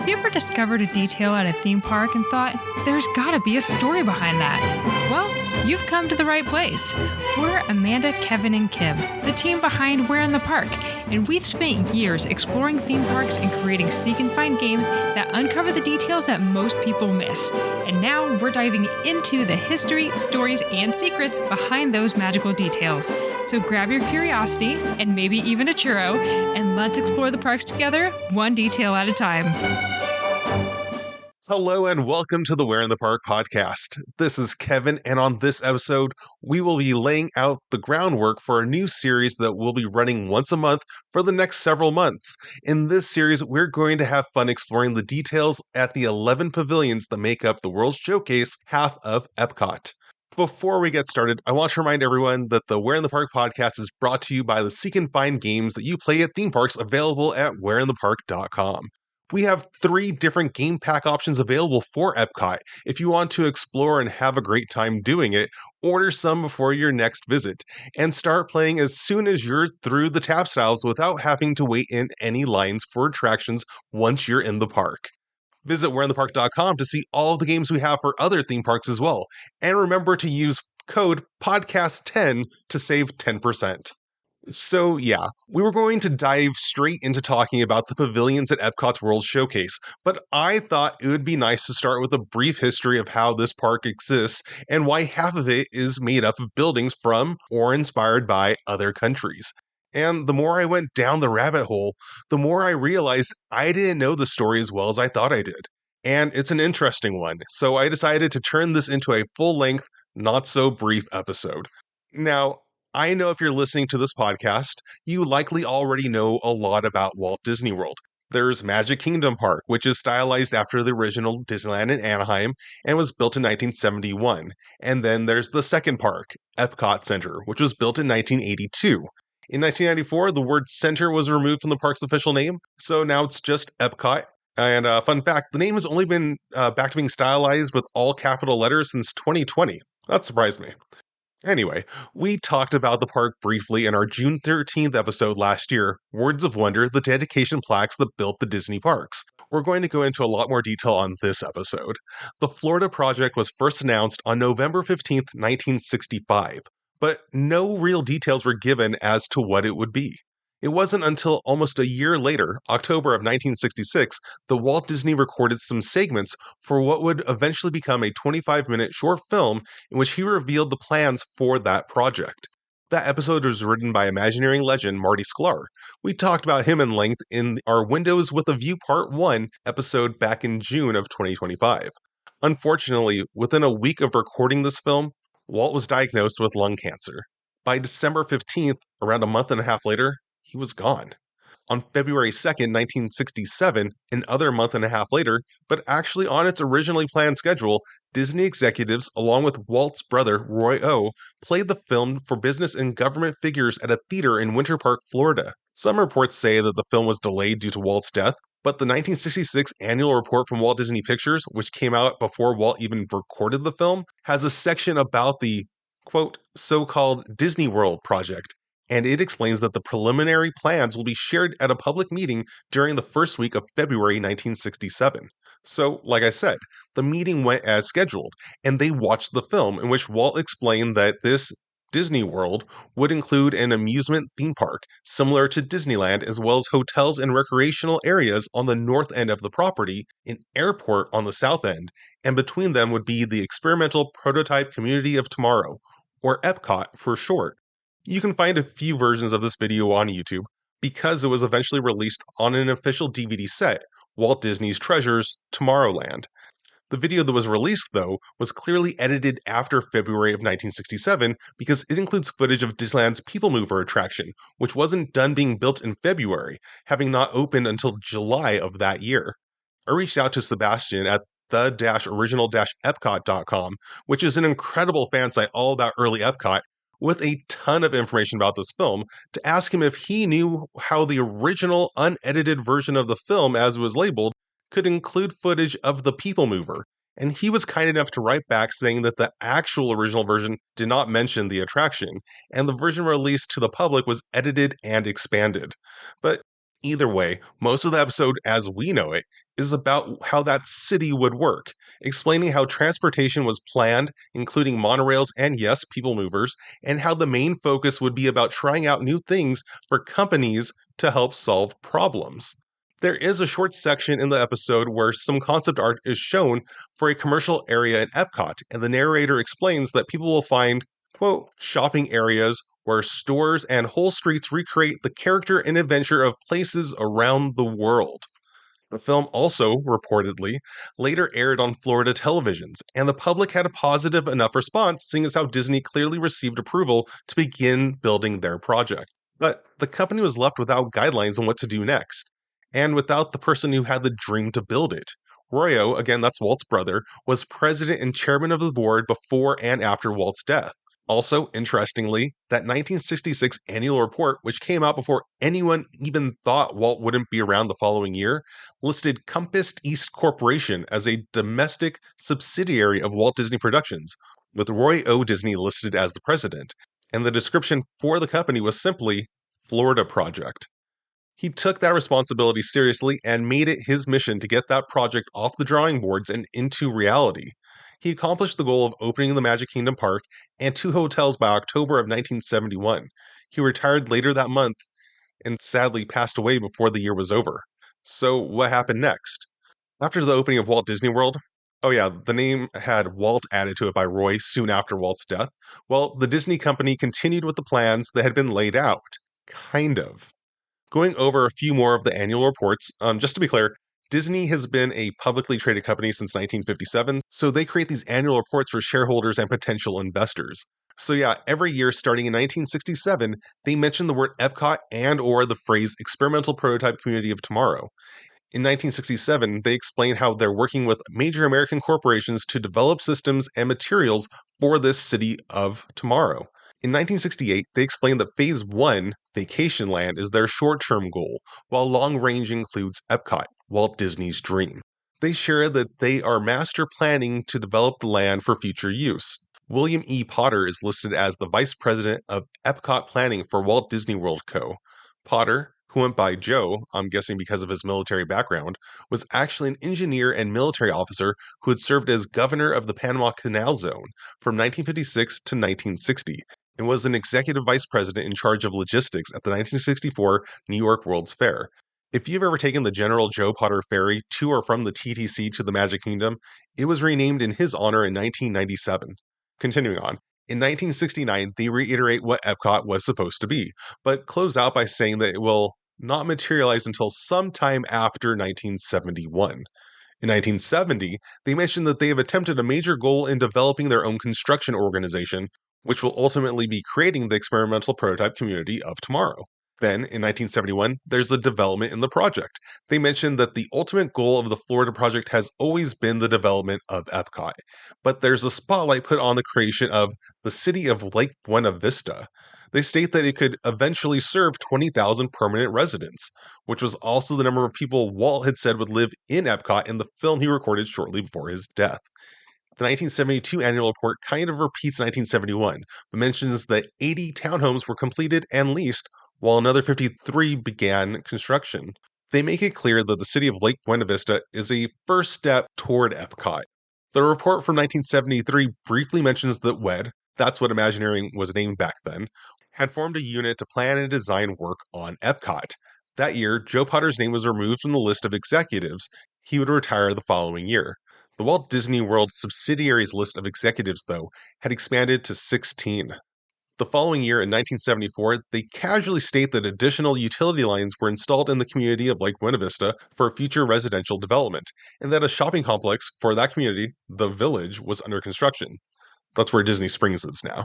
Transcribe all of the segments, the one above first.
you ever discovered a detail at a theme park and thought, there's gotta be a story behind that? Well, you've come to the right place. We're Amanda, Kevin, and Kim, the team behind We're in the Park, and we've spent years exploring theme parks and creating seek and find games that uncover the details that most people miss. And now we're diving into the history, stories, and secrets behind those magical details. So grab your curiosity, and maybe even a churro, and let's explore the parks together, one detail at a time. Hello and welcome to the Where in the Park podcast. This is Kevin, and on this episode, we will be laying out the groundwork for a new series that will be running once a month for the next several months. In this series, we're going to have fun exploring the details at the 11 pavilions that make up the World Showcase half of EPCOT. Before we get started, I want to remind everyone that the Where in the Park podcast is brought to you by the seek and find games that you play at theme parks available at whereinthepark.com. We have 3 different game pack options available for EPCOT. If you want to explore and have a great time doing it, order some before your next visit, and start playing as soon as you're through the tap styles without having to wait in any lines for attractions once you're in the park. Visit whereinthepark.com to see all of the games we have for other theme parks as well, and remember to use code PODCAST10 to save 10%. So yeah, we were going to dive straight into talking about the pavilions at Epcot's World Showcase, but I thought it would be nice to start with a brief history of how this park exists and why half of it is made up of buildings from or inspired by other countries. And the more I went down the rabbit hole, the more I realized I didn't know the story as well as I thought I did. And it's an interesting one, so I decided to turn this into a full-length, not-so-brief episode. Now, I know if you're listening to this podcast, you likely already know a lot about Walt Disney World. There's Magic Kingdom Park, which is stylized after the original Disneyland in Anaheim and was built in 1971. And then there's the second park, EPCOT Center, which was built in 1982. In 1994, the word center was removed from the park's official name, so now it's just EPCOT. And fun fact, the name has only been back to being stylized with all capital letters since 2020. That surprised me. Anyway, we talked about the park briefly in our June 13th episode last year, Words of Wonder, the dedication plaques that built the Disney parks. We're going to go into a lot more detail on this episode. The Florida project was first announced on November 15th, 1965, but no real details were given as to what it would be. It wasn't until almost a year later, October of 1966, that Walt Disney recorded some segments for what would eventually become a 25-minute short film in which he revealed the plans for that project. That episode was written by Imagineering legend Marty Sklar. We talked about him in length in our Windows with a View Part 1 episode back in June of 2025. Unfortunately, within a week of recording this film, Walt was diagnosed with lung cancer. By December 15th, around a month and a half later, he was gone. On February 2nd, 1967, another month and a half later, but actually on its originally planned schedule, Disney executives, along with Walt's brother, Roy O., played the film for business and government figures at a theater in Winter Park, Florida. Some reports say that the film was delayed due to Walt's death, but the 1966 annual report from Walt Disney Pictures, which came out before Walt even recorded the film, has a section about the, quote, so-called Disney World project. And it explains that the preliminary plans will be shared at a public meeting during the first week of February 1967. So, like I said, the meeting went as scheduled, and they watched the film in which Walt explained that this Disney World would include an amusement theme park, similar to Disneyland, as well as hotels and recreational areas on the north end of the property, an airport on the south end, and between them would be the experimental prototype community of tomorrow, or EPCOT for short. You can find a few versions of this video on YouTube, because it was eventually released on an official DVD set, Walt Disney's Treasures, Tomorrowland. The video that was released, though, was clearly edited after February of 1967 because it includes footage of Disneyland's People Mover attraction, which wasn't done being built in February, having not opened until July of that year. I reached out to Sebastian at the-original-epcot.com, which is an incredible fan site all about early Epcot, with a ton of information about this film, to ask him if he knew how the original unedited version of the film, as it was labeled, could include footage of the People Mover. And he was kind enough to write back saying that the actual original version did not mention the attraction, and the version released to the public was edited and expanded. But Either way, most of the episode as we know it is about how that city would work, explaining how transportation was planned, including monorails and yes, people movers, and how the main focus would be about trying out new things for companies to help solve problems. There is a short section in the episode where some concept art is shown for a commercial area in Epcot, and the narrator explains that people will find, quote, shopping areas where stores and whole streets recreate the character and adventure of places around the world. The film also, reportedly, later aired on Florida televisions, and the public had a positive enough response, seeing as how Disney clearly received approval to begin building their project. But the company was left without guidelines on what to do next, and without the person who had the dream to build it. Royo, again, that's Walt's brother, was president and chairman of the board before and after Walt's death. Also, interestingly, that 1966 annual report, which came out before anyone even thought Walt wouldn't be around the following year, listed Compass East Corporation as a domestic subsidiary of Walt Disney Productions, with Roy O. Disney listed as the president, and the description for the company was simply Florida Project. He took that responsibility seriously and made it his mission to get that project off the drawing boards and into reality. He accomplished the goal of opening the Magic Kingdom Park and 2 hotels by October of 1971. He retired later that month and sadly passed away before the year was over. So, what happened next? After the opening of Walt Disney World, oh yeah, the name had Walt added to it by Roy soon after Walt's death. Well, the Disney company continued with the plans that had been laid out. Kind of. Going over a few more of the annual reports, just to be clear, Disney has been a publicly traded company since 1957, so they create these annual reports for shareholders and potential investors. So yeah, every year starting in 1967, they mention the word EPCOT and or the phrase experimental prototype community of tomorrow. In 1967, they explain how they're working with major American corporations to develop systems and materials for this city of tomorrow. In 1968, they explained that Phase 1, Vacation Land, is their short-term goal, while long-range includes Epcot, Walt Disney's dream. They share that they are master planning to develop the land for future use. William E. Potter is listed as the Vice President of Epcot Planning for Walt Disney World Co. Potter, who went by Joe, I'm guessing because of his military background, was actually an engineer and military officer who had served as governor of the Panama Canal Zone from 1956 to 1960, and was an executive vice president in charge of logistics at the 1964 New York World's Fair. If you've ever taken the General Joe Potter Ferry to or from the TTC to the Magic Kingdom, it was renamed in his honor in 1997. Continuing on, in 1969, they reiterate what Epcot was supposed to be, but close out by saying that it will not materialize until sometime after 1971. In 1970, they mentioned that they have attempted a major goal in developing their own construction organization, which will ultimately be creating the experimental prototype community of tomorrow. Then, in 1971, there's a development in the project. They mentioned that the ultimate goal of the Florida project has always been the development of Epcot, but there's a spotlight put on the creation of the city of Lake Buena Vista. They state that it could eventually serve 20,000 permanent residents, which was also the number of people Walt had said would live in Epcot in the film he recorded shortly before his death. The 1972 annual report kind of repeats 1971, but mentions that 80 townhomes were completed and leased, while another 53 began construction. They make it clear that the city of Lake Buena Vista is a first step toward Epcot. The report from 1973 briefly mentions that WED, that's what Imagineering was named back then, had formed a unit to plan and design work on Epcot. That year, Joe Potter's name was removed from the list of executives. He would retire the following year. The Walt Disney World subsidiaries list of executives, though, had expanded to 16. The following year, in 1974, they casually state that additional utility lines were installed in the community of Lake Buena Vista for future residential development, and that a shopping complex for that community, the Village, was under construction. That's where Disney Springs is now.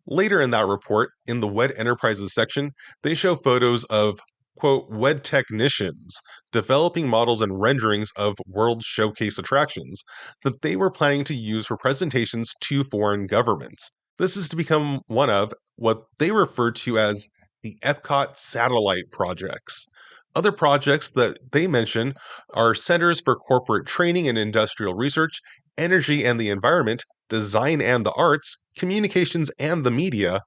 Later in that report, in the WED Enterprises section, they show photos of, quote, WED technicians developing models and renderings of World Showcase attractions that they were planning to use for presentations to foreign governments. This is to become one of what they refer to as the EPCOT satellite projects. Other projects that they mention are centers for corporate training and industrial research, energy and the environment, design and the arts, communications and the media,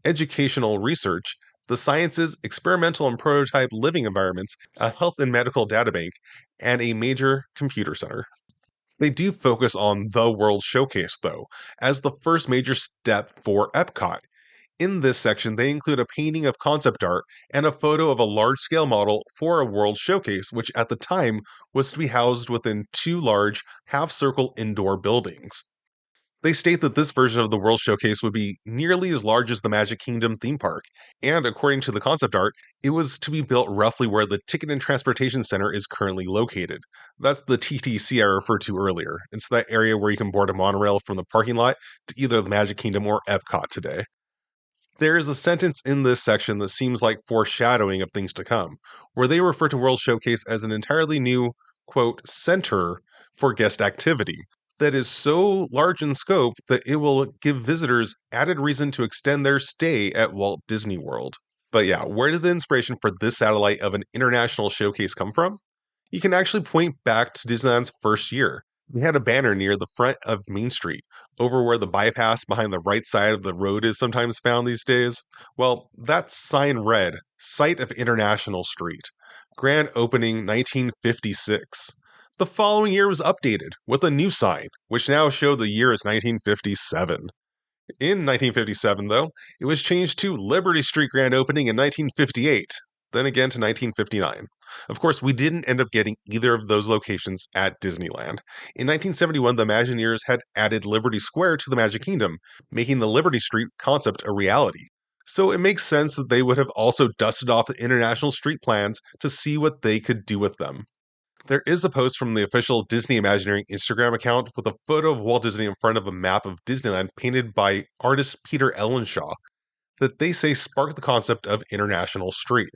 educational research, the sciences, experimental and prototype living environments, a health and medical databank, and a major computer center. They do focus on the World Showcase, though, as the first major step for EPCOT. In this section, they include a painting of concept art and a photo of a large-scale model for a World Showcase, which at the time was to be housed within two large, half-circle indoor buildings. They state that this version of the World Showcase would be nearly as large as the Magic Kingdom theme park, and according to the concept art, it was to be built roughly where the Ticket and Transportation Center is currently located. That's the TTC I referred to earlier. It's that area where you can board a monorail from the parking lot to either the Magic Kingdom or EPCOT today. There is a sentence in this section that seems like foreshadowing of things to come, where they refer to World Showcase as an entirely new, quote, center for guest activity that is so large in scope that it will give visitors added reason to extend their stay at Walt Disney World. But yeah, where did the inspiration for this satellite of an international showcase come from? You can actually point back to Disneyland's first year. They had a banner near the front of Main Street, over where the bypass behind the right side of the road is sometimes found these days. Well, that sign read, Site of International Street, grand opening 1956. The following year was updated with a new sign, which now showed the year as 1957. In 1957, though, it was changed to Liberty Street grand opening in 1958, then again to 1959. Of course, we didn't end up getting either of those locations at Disneyland. In 1971, the Imagineers had added Liberty Square to the Magic Kingdom, making the Liberty Street concept a reality. So it makes sense that they would have also dusted off the international street plans to see what they could do with them. There is a post from the official Disney Imagineering Instagram account with a photo of Walt Disney in front of a map of Disneyland painted by artist Peter Ellenshaw that they say sparked the concept of International Street.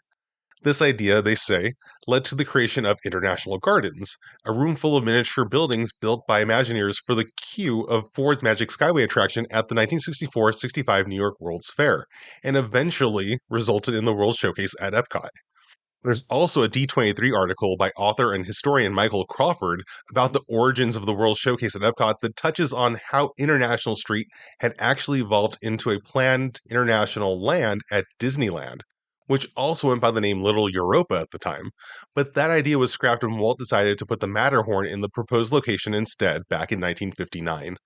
This idea, they say, led to the creation of International Gardens, a room full of miniature buildings built by Imagineers for the queue of Ford's Magic Skyway attraction at the 1964-65 New York World's Fair, and eventually resulted in the World Showcase at Epcot. There's also a D23 article by author and historian Michael Crawford about the origins of the World Showcase at Epcot that touches on how International Street had actually evolved into a planned international land at Disneyland, which also went by the name Little Europa at the time. But that idea was scrapped when Walt decided to put the Matterhorn in the proposed location instead back in 1959.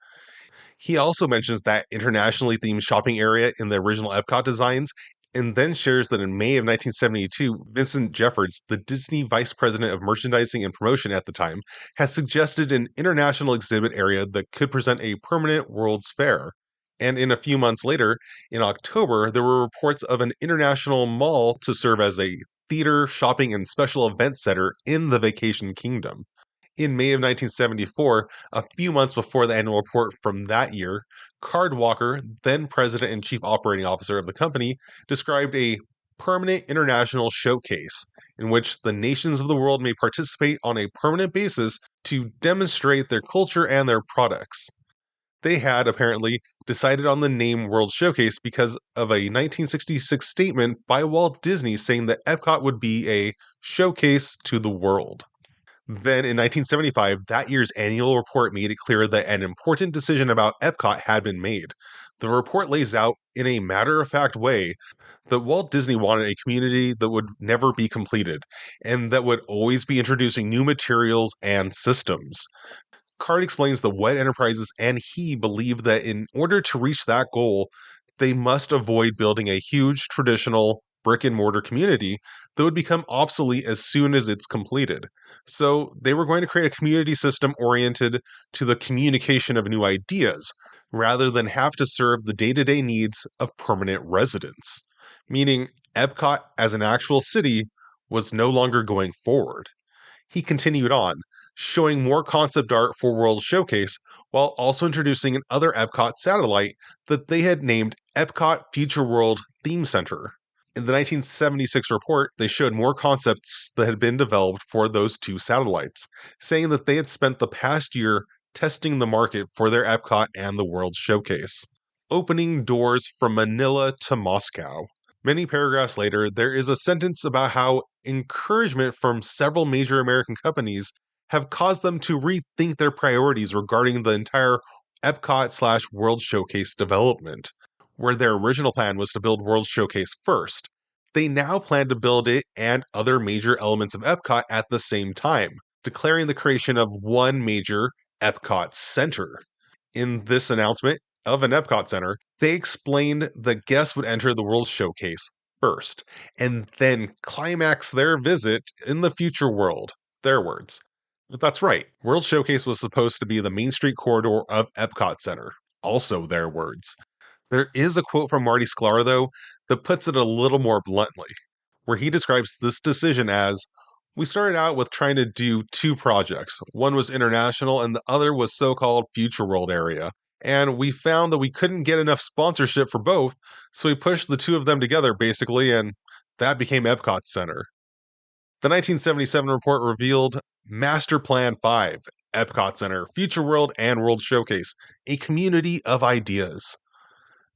He also mentions that internationally themed shopping area in the original Epcot designs, and then shares that in May of 1972, Vincent Jeffords, the Disney Vice President of Merchandising and Promotion at the time, had suggested an international exhibit area that could present a permanent World's Fair. And in a few months later, in October, there were reports of an international mall to serve as a theater, shopping, and special event center in the Vacation Kingdom. In May of 1974, a few months before the annual report from that year, Card Walker, then president and chief operating officer of the company, described a permanent international showcase in which the nations of the world may participate on a permanent basis to demonstrate their culture and their products. They had, apparently, decided on the name World Showcase because of a 1966 statement by Walt Disney saying that Epcot would be a showcase to the world. Then in 1975, that year's annual report made it clear that an important decision about Epcot had been made. The report lays out, in a matter-of-fact way, that Walt Disney wanted a community that would never be completed, and that would always be introducing new materials and systems. Card explains that Wet Enterprises and he believe that in order to reach that goal, they must avoid building a huge traditional brick-and-mortar community that would become obsolete as soon as it's completed. So they were going to create a community system oriented to the communication of new ideas, rather than have to serve the day-to-day needs of permanent residents. Meaning, Epcot as an actual city was no longer going forward. He continued on, showing more concept art for World Showcase, while also introducing another Epcot satellite that they had named Epcot Future World Theme Center. In the 1976 report, they showed more concepts that had been developed for those two satellites, saying that they had spent the past year testing the market for their Epcot and the World Showcase. Opening doors from Manila to Moscow. Many paragraphs later, there is a sentence about how encouragement from several major American companies have caused them to rethink their priorities regarding the entire Epcot/World Showcase development, where their original plan was to build World Showcase first. They now plan to build it and other major elements of EPCOT at the same time, declaring the creation of one major EPCOT Center. In this announcement of an EPCOT Center, they explained that guests would enter the World Showcase first, and then climax their visit in the future world. Their words. But that's right, World Showcase was supposed to be the Main Street corridor of EPCOT Center. Also their words. There is a quote from Marty Sklar, though, that puts it a little more bluntly, where he describes this decision as: "We started out with trying to do two projects. One was international, and the other was so called Future World Area. And we found that we couldn't get enough sponsorship for both, so we pushed the two of them together, basically, and that became Epcot Center." The 1977 report revealed Master Plan 5, Epcot Center, Future World, and World Showcase, a community of ideas.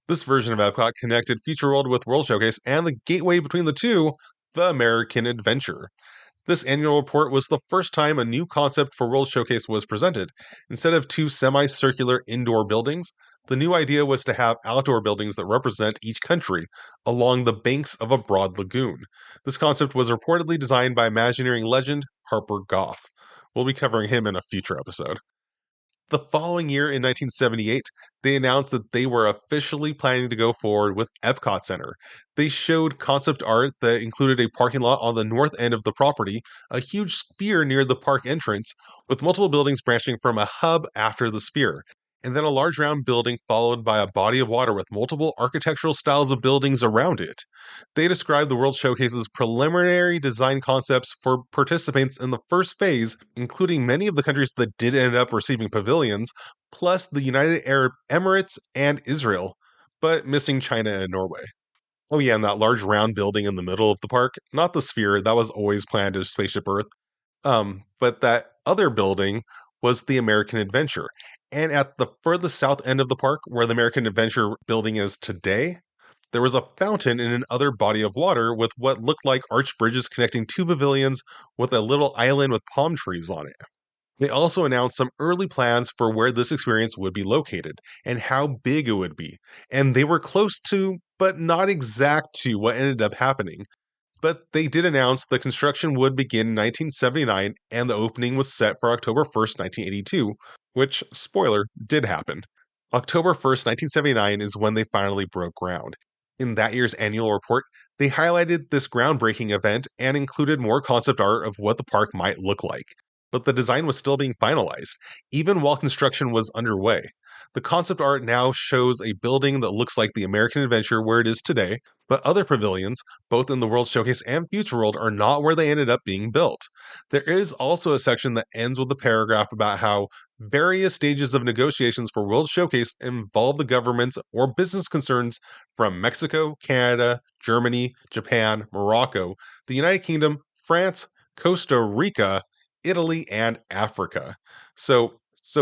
This version of Epcot connected Future World with World Showcase, and the gateway between the two, the American Adventure. This annual report was the first time a new concept for World Showcase was presented. Instead of two semicircular indoor buildings, the new idea was to have outdoor buildings that represent each country along the banks of a broad lagoon. This concept was reportedly designed by Imagineering legend Harper Goff. We'll be covering him in a future episode. The following year, in 1978, they announced that they were officially planning to go forward with Epcot Center. They showed concept art that included a parking lot on the north end of the property, a huge sphere near the park entrance, with multiple buildings branching from a hub after the sphere, and then a large round building followed by a body of water with multiple architectural styles of buildings around it. They described the World Showcase's preliminary design concepts for participants in the first phase, including many of the countries that did end up receiving pavilions, plus the United Arab Emirates and Israel, but missing China and Norway. Oh yeah, and that large round building in the middle of the park, not the sphere, that was always planned as Spaceship Earth. But that other building was the American Adventure. And at the furthest south end of the park, where the American Adventure building is today, there was a fountain in another body of water with what looked like arched bridges connecting two pavilions with a little island with palm trees on it. They also announced some early plans for where this experience would be located and how big it would be. And they were close to, but not exact to, what ended up happening. But they did announce the construction would begin in 1979 and the opening was set for October 1st, 1982, which, spoiler, did happen. October 1st, 1979 is when they finally broke ground. In that year's annual report, they highlighted this groundbreaking event and included more concept art of what the park might look like. But the design was still being finalized, even while construction was underway. The concept art now shows a building that looks like the American Adventure where it is today, but other pavilions, both in the World Showcase and Future World, are not where they ended up being built. There is also a section that ends with a paragraph about how various stages of negotiations for World Showcase involve the governments or business concerns from Mexico, Canada, Germany, Japan, Morocco, the United Kingdom, France, Costa Rica, Italy, and Africa. So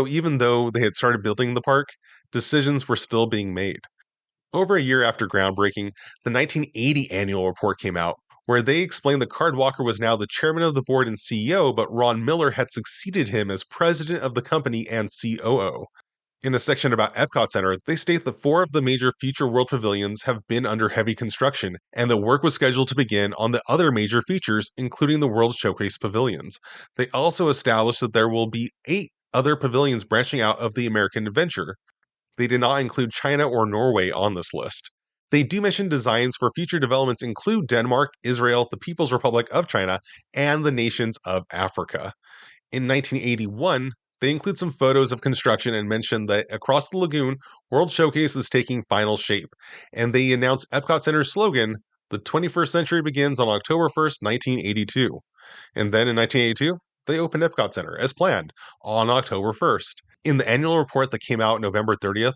even though they had started building the park, decisions were still being made. Over a year after groundbreaking, the 1980 annual report came out, where they explained that Card Walker was now the chairman of the board and CEO, but Ron Miller had succeeded him as president of the company and COO. In a section about Epcot Center, they state that 4 of the major future world pavilions have been under heavy construction, and that work was scheduled to begin on the other major features, including the World Showcase pavilions. They also established that there will be 8 other pavilions branching out of the American Adventure. They did not include China or Norway on this list. They do mention designs for future developments include Denmark, Israel, the People's Republic of China, and the nations of Africa. In 1981, they include some photos of construction and mention that across the lagoon, World Showcase is taking final shape. And they announce Epcot Center's slogan, "The 21st century begins on October 1st, 1982. And then in 1982, they opened Epcot Center, as planned, on October 1st. In the annual report that came out November 30th,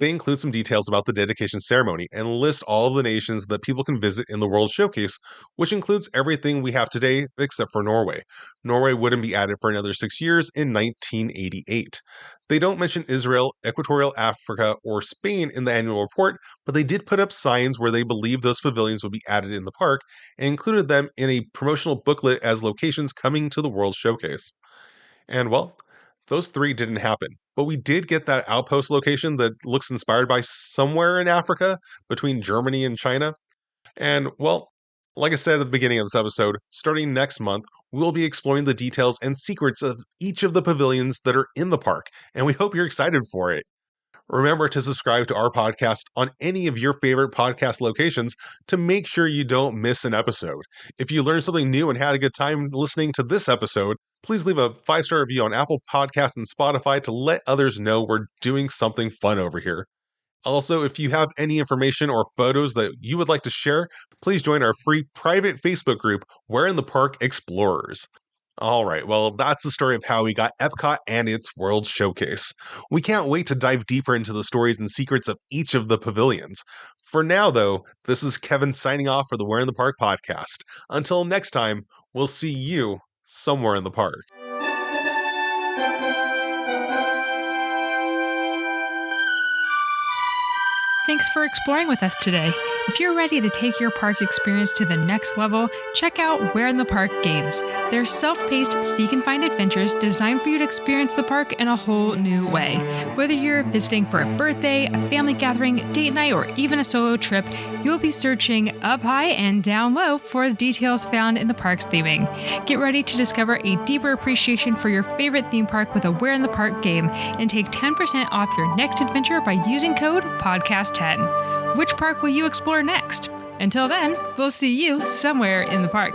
they include some details about the dedication ceremony and list all of the nations that people can visit in the World Showcase, which includes everything we have today except for Norway. Norway wouldn't be added for another 6 years in 1988. They don't mention Israel, Equatorial Africa, or Spain in the annual report, but they did put up signs where they believe those pavilions would be added in the park and included them in a promotional booklet as locations coming to the World Showcase. And well, those 3 didn't happen. But we did get that outpost location that looks inspired by somewhere in Africa between Germany and China. And well, Like I said at the beginning of this episode, starting next month, we'll be exploring the details and secrets of each of the pavilions that are in the park, and we hope you're excited for it. Remember to subscribe to our podcast on any of your favorite podcast locations to make sure you don't miss an episode. If you learned something new and had a good time listening to this episode, please leave a 5-star review on Apple Podcasts and Spotify to let others know we're doing something fun over here. Also, if you have any information or photos that you would like to share, please join our free private Facebook group, Where in the Park Explorers. All right, well, that's the story of how we got EPCOT and its World Showcase. We can't wait to dive deeper into the stories and secrets of each of the pavilions. For now, though, this is Kevin signing off for the Where in the Park podcast. Until next time, we'll see you somewhere in the park. Thanks for exploring with us today. If you're ready to take your park experience to the next level, check out Where in the Park Games. They're self-paced, seek-and-find adventures designed for you to experience the park in a whole new way. Whether you're visiting for a birthday, a family gathering, date night, or even a solo trip, you'll be searching up high and down low for the details found in the park's theming. Get ready to discover a deeper appreciation for your favorite theme park with a Where in the Park game and take 10% off your next adventure by using code PODCAST10. Which park will you explore next? Until then, we'll see you somewhere in the park.